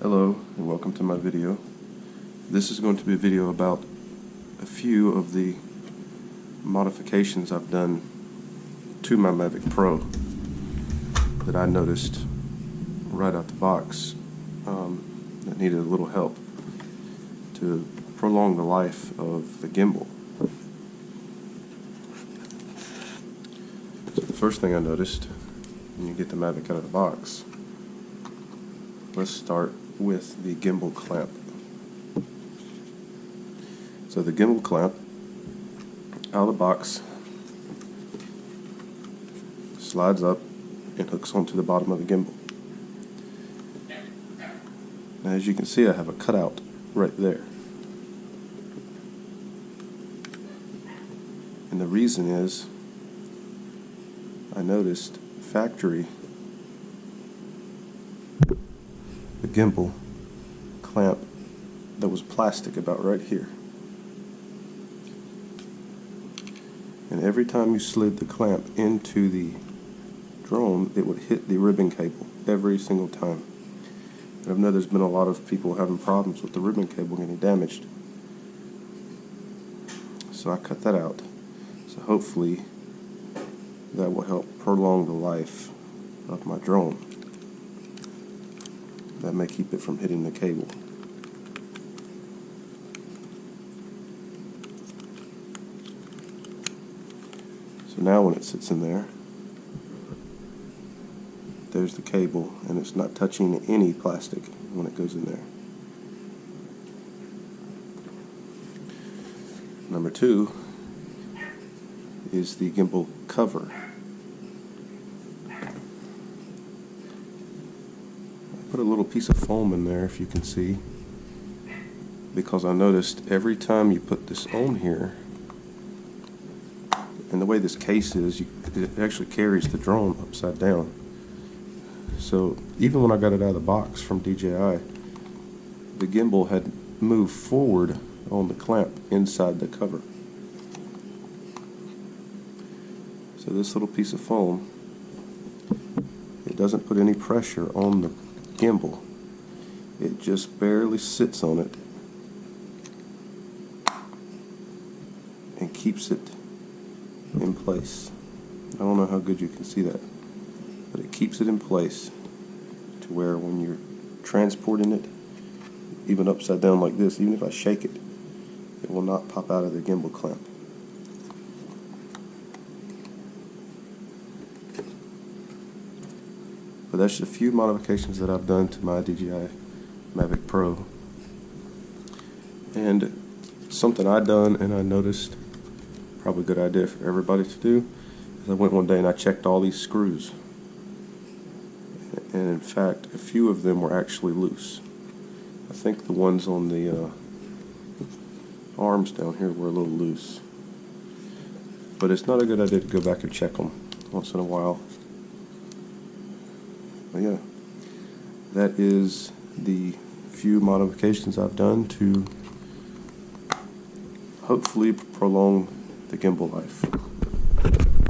Hello and welcome to my video. This is going to be a video about a few of the modifications I've done to my Mavic Pro that I noticed right out the box that needed a little help to prolong the life of the gimbal. So the first thing I noticed when you get the Mavic out of the box, let's start with the gimbal clamp. So the gimbal clamp out of the box slides up and hooks onto the bottom of the gimbal. Now, as you can see, I have a cutout right there. And the reason is, I noticed factory the gimbal clamp that was plastic about right here. And every time you slid the clamp into the drone, it would hit the ribbon cable every single time. And I've noticed there's been a lot of people having problems with the ribbon cable getting damaged. So I cut that out. So hopefully that will help prolong the life of my drone. That may keep it from hitting the cable. So now when it sits in there, there's the cable, and it's not touching any plastic when it goes in there. Number two is the gimbal cover. Put a little piece of foam in there, if you can see, because I noticed every time you put this on here, and the way this case is, it actually carries the drone upside down. So even when I got it out of the box from DJI, the gimbal had moved forward on the clamp inside the cover. So this little piece of foam, it doesn't put any pressure on the gimbal. It just barely sits on it and keeps it in place. I don't know how good you can see that, but it keeps it in place to where when you're transporting it, even upside down like this, even if I shake it, it will not pop out of the gimbal clamp. But that's just a few modifications that I've done to my DJI Mavic Pro. And something I done and I noticed, probably a good idea for everybody to do, is I went one day and I checked all these screws. And in fact, a few of them were actually loose. I think the ones on the arms down here were a little loose. But it's not a good idea to go back and check them once in a while. But yeah, that is the few modifications I've done to hopefully prolong the gimbal life.